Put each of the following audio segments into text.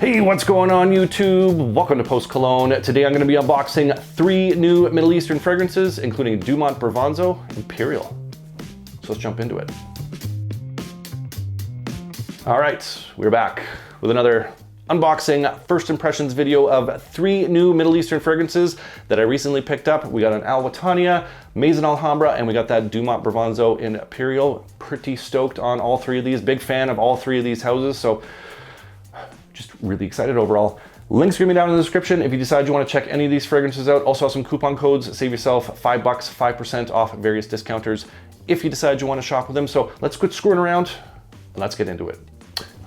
Hey, what's going on YouTube? Welcome to Post Cologne. Today I'm going to be unboxing 3 new Middle Eastern fragrances, including Dumont Bravanzo Imperial. So let's jump into it. All right, we're back with another unboxing first impressions video of 3 new Middle Eastern fragrances that I recently picked up. We got an Alwatania, Maison Alhambra, and we got that Dumont Bravanzo Imperial. Pretty stoked on all 3 of these. Big fan of all 3 of these houses, so just really excited overall. Links are gonna be down in the description if you decide you want to check any of these fragrances out. Also have some coupon codes. Save yourself $5, 5% off various discounters if you decide you want to shop with them. So let's quit screwing around and let's get into it.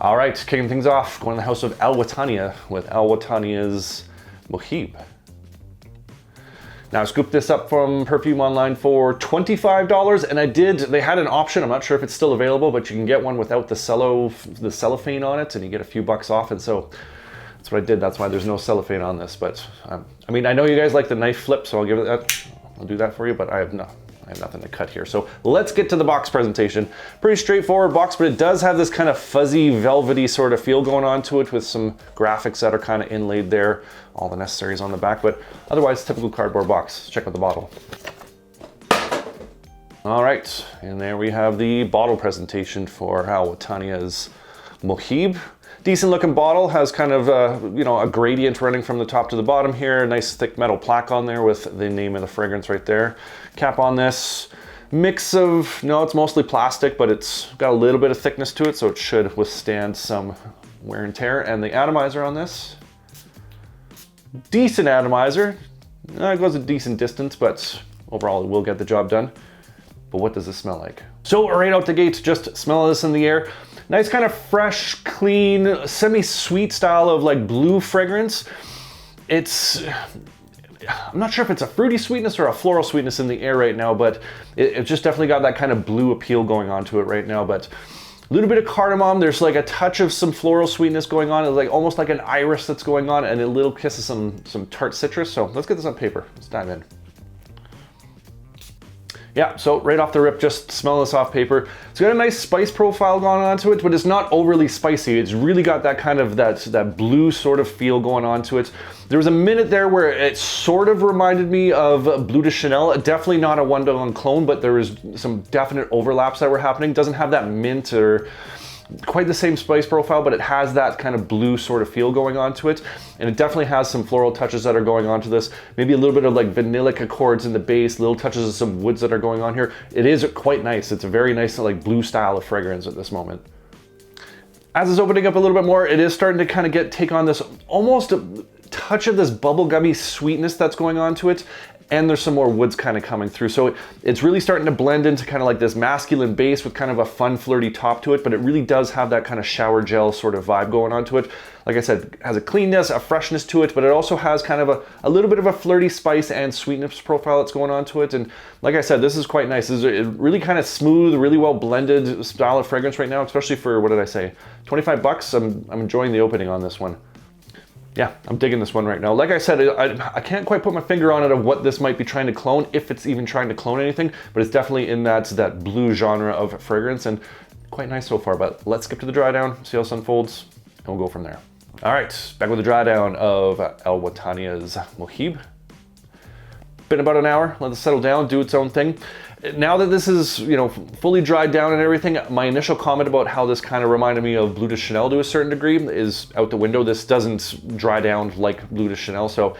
All right, kicking things off, going to the house of Alwatania with Alwatania's Muheeb. Now I scooped this up from Perfume Online for $25, and they had an option, I'm not sure if it's still available, but you can get one without the cellophane on it, and you get a few bucks off, and so that's what I did. That's why there's no cellophane on this, but I mean, I know you guys like the knife flip, so I'll do that for you, but I have nothing to cut here. So let's get to the box presentation. Pretty straightforward box, but it does have this kind of fuzzy, velvety sort of feel going on to it with some graphics that are kind of inlaid there. All the necessaries on the back, but otherwise typical cardboard box. Let's check out the bottle. All right, and there we have the bottle presentation for Alwatania's Muheeb. Decent looking bottle, has kind of a gradient running from the top to the bottom here. Nice thick metal plaque on there with the name of the fragrance right there. Cap on this, mix of, no, it's mostly plastic, but it's got a little bit of thickness to it, so it should withstand some wear and tear. And the atomizer on this, decent atomizer. It goes a decent distance, but overall it will get the job done. But what does this smell like? So right out the gate, just smell this in the air. Nice kind of fresh, clean, semi-sweet style of like blue fragrance. I'm not sure if it's a fruity sweetness or a floral sweetness in the air right now, but it just definitely got that kind of blue appeal going on to it right now. But a little bit of cardamom, there's like a touch of some floral sweetness going on. It's like almost like an iris that's going on, and a little kiss of some tart citrus. So let's get this on paper. Let's dive in. Yeah, so right off the rip, just smell this off paper. It's got a nice spice profile going on to it, but it's not overly spicy. It's really got that kind of that blue sort of feel going on to it. There was a minute there where it sort of reminded me of Bleu de Chanel. Definitely not a one-to-one clone, but there was some definite overlaps that were happening. Doesn't have that mint or quite the same spice profile, but it has that kind of blue sort of feel going on to it. And it definitely has some floral touches that are going on to this. Maybe a little bit of like vanillic accords in the base, little touches of some woods that are going on here. It is quite nice. It's a very nice like blue style of fragrance at this moment. As it's opening up a little bit more, it is starting to kind of take on this almost a touch of this bubblegummy sweetness that's going on to it. And there's some more woods kind of coming through. So it's really starting to blend into kind of like this masculine base with kind of a fun, flirty top to it, but it really does have that kind of shower gel sort of vibe going on to it. Like I said, it has a cleanness, a freshness to it, but it also has kind of a little bit of a flirty spice and sweetness profile that's going on to it. And like I said, this is quite nice. This is a really kind of smooth, really well blended style of fragrance right now, especially for, what did I say, 25 bucks? I'm enjoying the opening on this one. Yeah, I'm digging this one right now. Like I said, I can't quite put my finger on it of what this might be trying to clone, if it's even trying to clone anything, but it's definitely in that blue genre of fragrance, and quite nice so far. But let's skip to the dry down, see how this unfolds, and we'll go from there. All right, back with the dry down of Alwatania's Muheeb. Been about an hour, let it settle down, do its own thing. Now that this is, fully dried down and everything, my initial comment about how this kind of reminded me of Bleu de Chanel to a certain degree is out the window. This doesn't dry down like Bleu de Chanel, so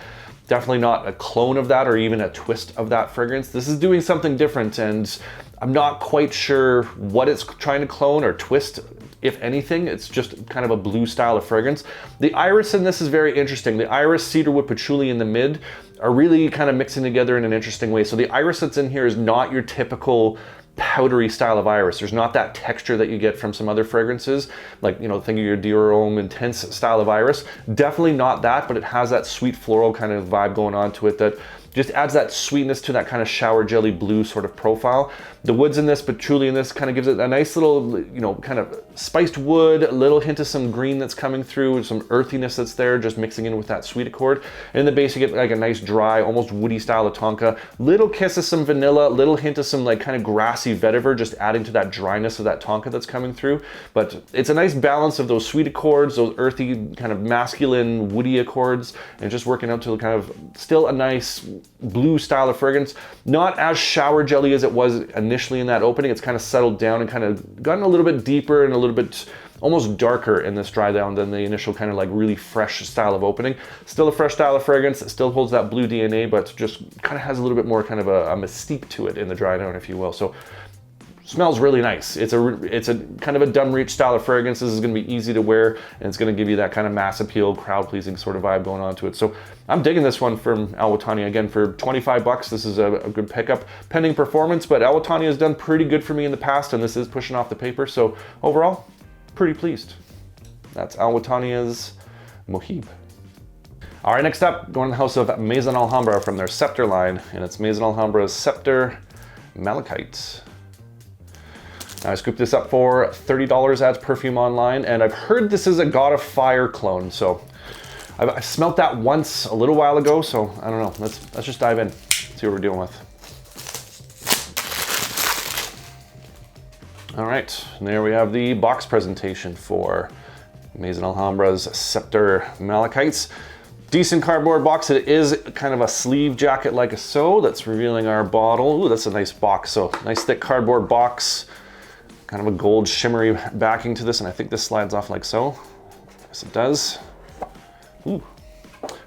definitely not a clone of that or even a twist of that fragrance. This is doing something different, and I'm not quite sure what it's trying to clone or twist. If anything, it's just kind of a blue style of fragrance. The iris in this is very interesting. The iris, cedarwood, patchouli in the mid are really kind of mixing together in an interesting way. So the iris that's in here is not your typical powdery style of iris. There's not that texture that you get from some other fragrances, like, think of your Dior Homme Intense style of iris. Definitely not that, but it has that sweet floral kind of vibe going on to it that just adds that sweetness to that kind of shower jelly blue sort of profile. The wood's in this, patchouli in this kind of gives it a nice little, you know, kind of spiced wood, a little hint of some green that's coming through, some earthiness that's there, just mixing in with that sweet accord. And in the base, you get like a nice dry, almost woody style of tonka. Little kiss of some vanilla, little hint of some like kind of grassy vetiver, just adding to that dryness of that tonka that's coming through. But it's a nice balance of those sweet accords, those earthy kind of masculine woody accords, and just working out to kind of still a nice blue style of fragrance. Not as shower jelly as it was initially in that opening. It's kind of settled down and kind of gotten a little bit deeper and a little bit almost darker in this dry down than the initial kind of like really fresh style of opening. Still a fresh style of fragrance. It still holds that blue DNA, but just kind of has a little bit more kind of a mystique to it in the dry down, if you will. So smells really nice. It's a kind of a dumb reach style of fragrance. This is going to be easy to wear, and it's going to give you that kind of mass appeal, crowd pleasing sort of vibe going on to it. So I'm digging this one from Alwatania. Again, for 25 bucks, this is a good pickup, pending performance, but Alwatania has done pretty good for me in the past, and this is pushing off the paper. So overall, pretty pleased. That's Alwatania's Muheeb. All right, next up, going to the house of Maison Alhambra from their Scepter line, and it's Maison Alhambra's Sceptre Malachite. Now, I scooped this up for $30 at Perfume Online, and I've heard this is a God of Fire clone, so I smelt that once a little while ago, so I don't know. Let's just dive in, see what we're dealing with. All right, and there we have the box presentation for Maison Alhambra's Scepter Malachites. Decent cardboard box. It is kind of a sleeve jacket like so. That's revealing our bottle. Ooh, that's a nice box. So nice thick cardboard box. Kind of a gold shimmery backing to this, and I think this slides off like so. Yes, it does. Ooh.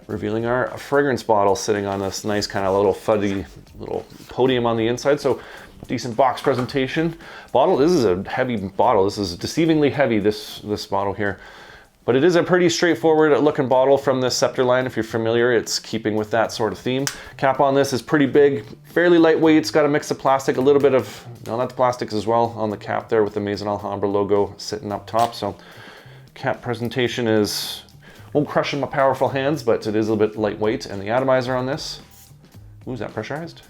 Revealing our fragrance bottle sitting on this nice kind of little fudgy little podium on the inside. So decent box presentation. Bottle, this is a heavy bottle. This is deceivingly heavy, this bottle here. But it is a pretty straightforward looking bottle from the Scepter line. If you're familiar, it's keeping with that sort of theme. Cap on this is pretty big, fairly lightweight. It's got a mix of plastic, a little bit of, no, that's plastics as well on the cap there with the Maison Alhambra logo sitting up top. So cap presentation is, won't crush in my powerful hands, but it is a little bit lightweight. And the atomizer on this, ooh, is that pressurized?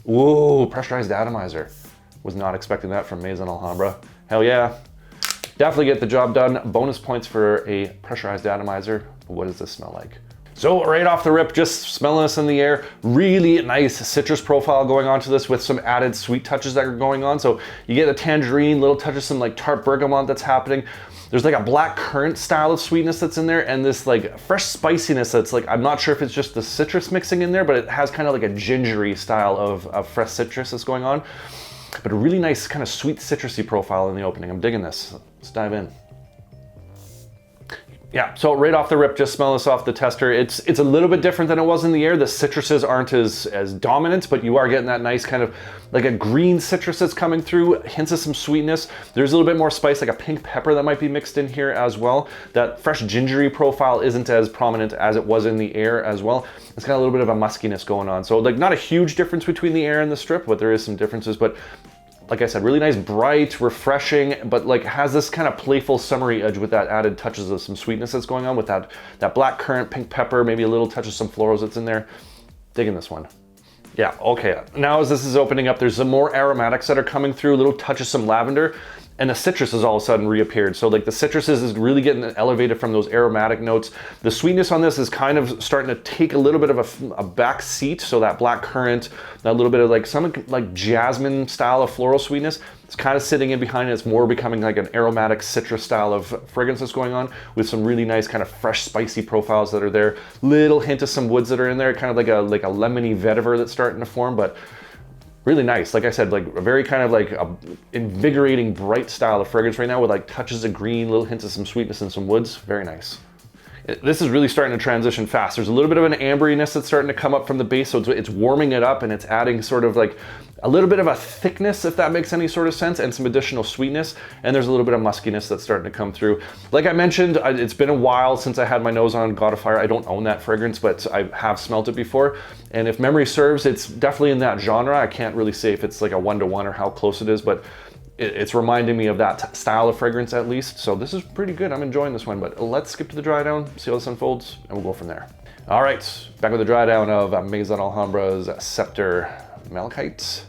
Whoa, pressurized atomizer. Was not expecting that from Maison Alhambra. Hell yeah. Definitely get the job done. Bonus points for a pressurized atomizer. But what does this smell like? So right off the rip, just smelling this in the air, really nice citrus profile going on to this with some added sweet touches that are going on. So you get a tangerine, little touch of some like tart bergamot that's happening. There's like a black currant style of sweetness that's in there, and this like fresh spiciness that's like, I'm not sure if it's just the citrus mixing in there, but it has kind of like a gingery style of fresh citrus that's going on. But a really nice kind of sweet citrusy profile in the opening. I'm digging this. Let's dive in. Yeah, so right off the rip, just smell this off the tester. It's a little bit different than it was in the air. The citruses aren't as dominant, but you are getting that nice kind of like a green citrus that's coming through, hints of some sweetness. There's a little bit more spice, like a pink pepper that might be mixed in here as well. That fresh gingery profile isn't as prominent as it was in the air as well. It's got a little bit of a muskiness going on. So like not a huge difference between the air and the strip, but there is some differences. But like I said, really nice, bright, refreshing, but like has this kind of playful summery edge with that added touches of some sweetness that's going on with that black currant, pink pepper, maybe a little touch of some florals that's in there. Digging this one. Yeah, okay. Now as this is opening up, there's some more aromatics that are coming through, a little touch of some lavender, and the citrus has all of a sudden reappeared. So like the citruses is really getting elevated from those aromatic notes. The sweetness on this is kind of starting to take a little bit of a back seat. So that black currant, that little bit of like some like jasmine style of floral sweetness, it's kind of sitting in behind it. It's more becoming like an aromatic citrus style of fragrance that's going on with some really nice kind of fresh spicy profiles that are there. Little hint of some woods that are in there, kind of like a lemony vetiver that's starting to form, but really nice. Like I said, like a very kind of like a invigorating, bright style of fragrance right now with like touches of green, little hints of some sweetness and some woods. Very nice. This is really starting to transition fast. There's a little bit of an amberiness that's starting to come up from the base, so it's warming it up and it's adding sort of like a little bit of a thickness, if that makes any sort of sense, and some additional sweetness. And there's a little bit of muskiness that's starting to come through. Like I mentioned, it's been a while since I had my nose on God of Fire. I don't own that fragrance, but I have smelled it before. And if memory serves, it's definitely in that genre. I can't really say if it's like a 1-to-1 or how close it is, but it's reminding me of that style of fragrance at least. So this is pretty good. I'm enjoying this one, but let's skip to the dry down, see how this unfolds, and we'll go from there. All right, back with the dry down of Maison Alhambra's Scepter Malachite.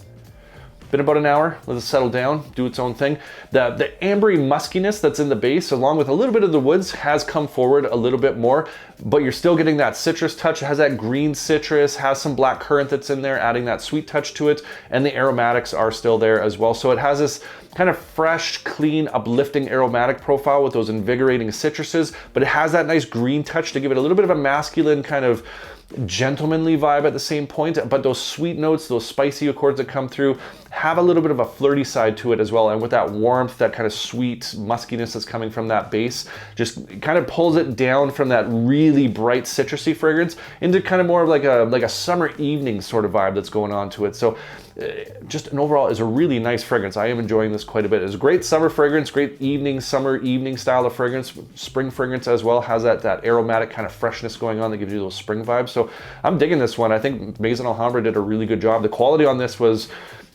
Been about an hour, let it settle down, do its own thing. The ambery muskiness that's in the base, along with a little bit of the woods, has come forward a little bit more, but you're still getting that citrus touch. It has that green citrus, has some black currant that's in there, adding that sweet touch to it, and the aromatics are still there as well. So it has this kind of fresh, clean, uplifting aromatic profile with those invigorating citruses, but it has that nice green touch to give it a little bit of a masculine kind of gentlemanly vibe at the same point, but those sweet notes, those spicy accords that come through have a little bit of a flirty side to it as well, and with that warmth, that kind of sweet muskiness that's coming from that base, just kind of pulls it down from that really bright citrusy fragrance into kind of more of like a summer evening sort of vibe that's going on to it. So just an overall is a really nice fragrance. I am enjoying this quite a bit. It's a great summer fragrance, great summer evening style of fragrance. Spring fragrance as well, has that aromatic kind of freshness going on that gives you those spring vibes. So I'm digging this one. I think Maison Alhambra did a really good job. The quality on this was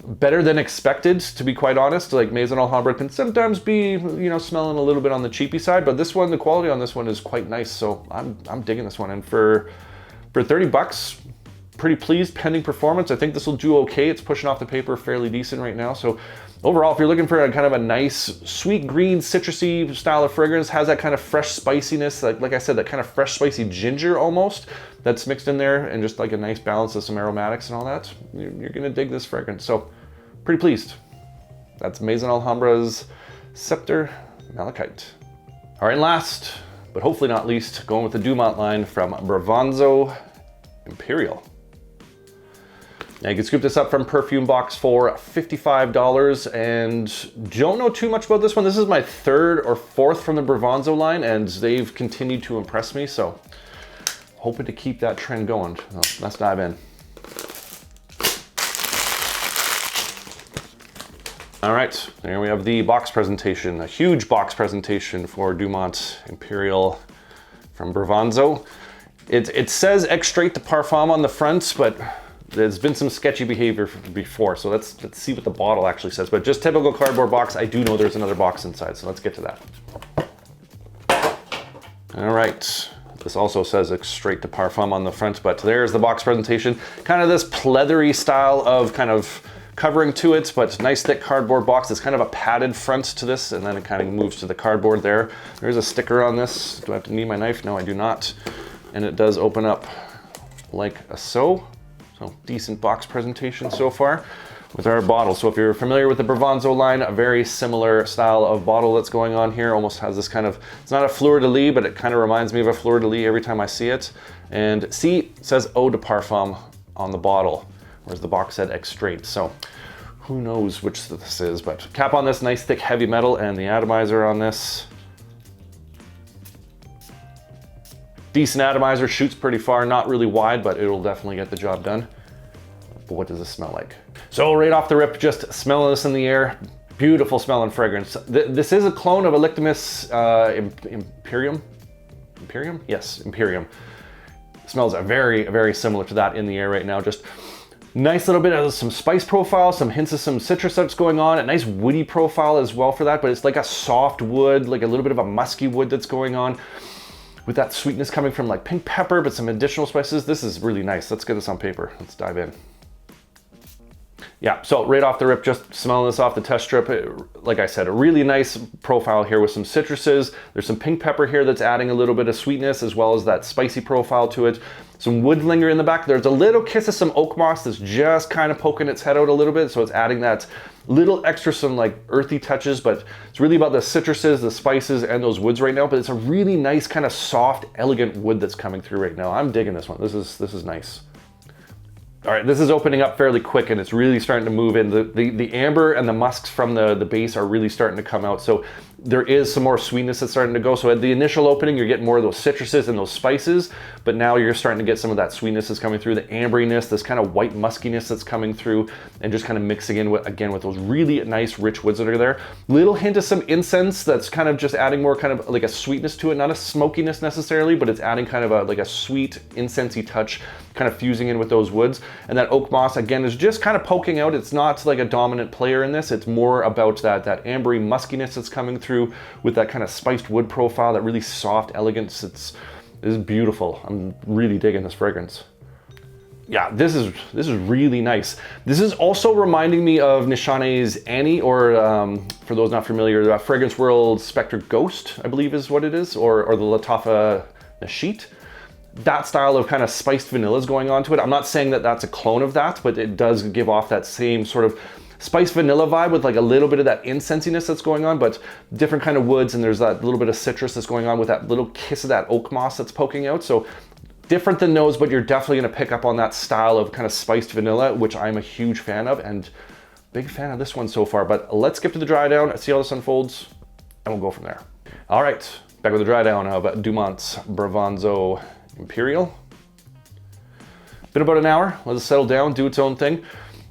better than expected, to be quite honest. Like Maison Alhambra can sometimes be, smelling a little bit on the cheapy side, but this one, the quality on this one is quite nice. So I'm digging this one. And for 30 bucks, pretty pleased pending performance. I think this will do okay. It's pushing off the paper fairly decent right now. So overall, if you're looking for a kind of a nice sweet green citrusy style of fragrance, has that kind of fresh spiciness, like I said, that kind of fresh spicy ginger almost that's mixed in there, and just like a nice balance of some aromatics and all that, you're gonna dig this fragrance. So pretty pleased. That's Maison Alhambra's Scepter Malachite. All right, and last, but hopefully not least, going with the Dumont line from Bravanzo Imperial. Now you can scoop this up from Perfume Box for $55, and don't know too much about this one. This is my third or fourth from the Bravanzo line, and they've continued to impress me, so hoping to keep that trend going. Let's dive in. All right, there we have the box presentation, a huge box presentation for Dumont Imperial from Bravanzo. It says Extrait de Parfum on the front, but there's been some sketchy behavior before, so let's see what the bottle actually says. But just typical cardboard box. I do know there's another box inside, so let's get to that. All right, this also says Extrait de Parfum on the front, but there's the box presentation. Kind of this pleathery style of kind of covering to it, but nice thick cardboard box. It's kind of a padded front to this, and then it kind of moves to the cardboard there. There's a sticker on this. Do I have to need my knife? No, I do not. And it does open up like so. So decent box presentation so far with our bottle. So if you're familiar with the Bravanzo line, a very similar style of bottle that's going on here. Almost has this kind of, it's not a fleur-de-lis, but it kind of reminds me of a fleur-de-lis every time I see it. And see, it says Eau de Parfum on the bottle, whereas the box said Extrait. So who knows which this is, but cap on this, nice thick heavy metal, and the atomizer on this. Decent atomizer, shoots pretty far, not really wide, but it'll definitely get the job done. But what does this smell like? So right off the rip, just smelling this in the air, beautiful smelling fragrance. This is a clone of Alictimus Imperium. Imperium? Yes, Imperium. Smells very, very similar to that in the air right now. Just nice little bit of some spice profile, some hints of some citrus that's going on, a nice woody profile as well for that, but it's like a soft wood, like a little bit of a musky wood that's going on, with that sweetness coming from like pink pepper, but some additional spices. This is really nice. Let's get this on paper. Let's dive in. Yeah, so right off the rip, just smelling this off the test strip, like I said, a really nice profile here with some citruses. There's some pink pepper here that's adding a little bit of sweetness, as well as that spicy profile to it. Some wood linger in the back. There's a little kiss of some oak moss that's just kind of poking its head out a little bit, so it's adding that little extra, some like earthy touches, but it's really about the citruses, the spices, and those woods right now. But it's a really nice kind of soft, elegant wood that's coming through right now. I'm digging this one. This is nice. All right, this is opening up fairly quick, and it's really starting to move in. The amber and the musks from the base are really starting to come out. So there is some more sweetness that's starting to go. So at the initial opening, you're getting more of those citruses and those spices, but now you're starting to get some of that sweetness that's coming through, the ambriness, this kind of white muskiness that's coming through, and just kind of mixing in with, again, with those really nice rich woods that are there. Little hint of some incense that's kind of just adding more kind of like a sweetness to it, not a smokiness necessarily, but it's adding kind of like a sweet incensey touch, kind of fusing in with those woods. And that oak moss, again, is just kind of poking out. It's not like a dominant player in this. It's more about that ambery muskiness that's coming through with that kind of spiced wood profile, that really soft elegance. This is beautiful. I'm really digging this fragrance. Yeah, this is really nice. This is also reminding me of Nishane's Annie, or for those not familiar, Fragrance World Spectre Ghost, I believe is what it is, or the Latafa Nashit. That style of kind of spiced vanilla is going on to it. I'm not saying that that's a clone of that, but it does give off that same sort of spiced vanilla vibe with like a little bit of that incensiness that's going on, but different kind of woods, and there's that little bit of citrus that's going on with that little kiss of that oak moss that's poking out. So different than those, but you're definitely going to pick up on that style of kind of spiced vanilla, which I'm a huge fan of, and big fan of this one so far. But let's skip to the dry down, see how this unfolds, and we'll go from there. All right, back with the dry down of Dumont's Bravanzo Imperial. Been about an hour, let it settle down, do its own thing.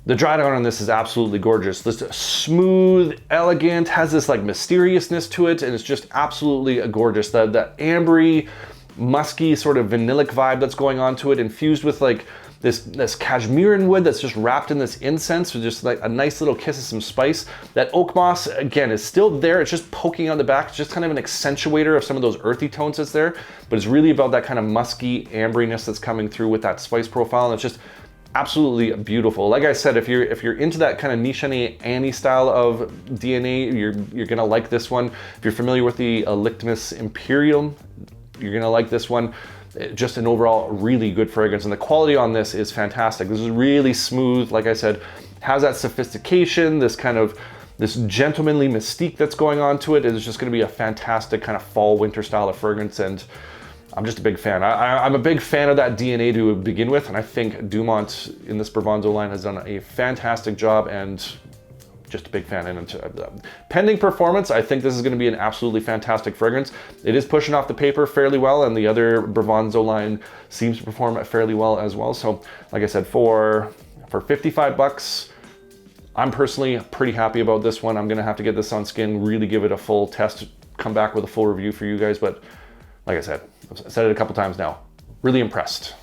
The dry down on this is absolutely gorgeous. This smooth, elegant, has this like mysteriousness to it, and it's just absolutely gorgeous. The ambery, musky sort of vanillic vibe that's going on to it, infused with like this cashmeran wood that's just wrapped in this incense with just like a nice little kiss of some spice. That oak moss, again, is still there. It's just poking on the back. It's just kind of an accentuator of some of those earthy tones that's there, but it's really about that kind of musky amberiness that's coming through with that spice profile, and it's just absolutely beautiful. Like I said, if you're into that kind of Nishane Annie style of DNA, you're gonna like this one. If you're familiar with the Alwatania Imperial, you're gonna like this one. Just an overall really good fragrance, and the quality on this is fantastic. This is really smooth, like I said, has that sophistication, this gentlemanly mystique that's going on to it. It's just gonna be a fantastic kind of fall winter style of fragrance, and I'm just a big fan. I'm a big fan of that DNA to begin with, and I think Dumont in this Bravanzo line has done a fantastic job, and just a big fan. And pending performance, I think this is going to be an absolutely fantastic fragrance. It is pushing off the paper fairly well, and the other Bravanzo line seems to perform fairly well as well. So like I said, for 55 bucks, I'm personally pretty happy about this one. I'm going to have to get this on skin, really give it a full test, come back with a full review for you guys. But like I said, I've said it a couple times now, really impressed.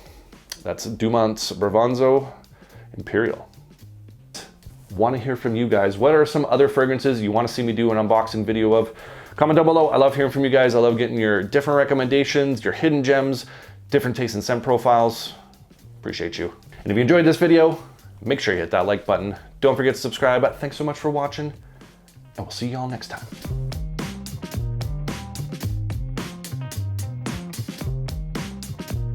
That's Dumont's Bravanzo Imperial. Want to hear from you guys. What are some other fragrances you want to see me do an unboxing video of? Comment down below. I love hearing from you guys. I love getting your different recommendations, your hidden gems, different taste and scent profiles. Appreciate you. And if you enjoyed this video, make sure you hit that like button. Don't forget to subscribe. Thanks so much for watching, and we'll see y'all next time.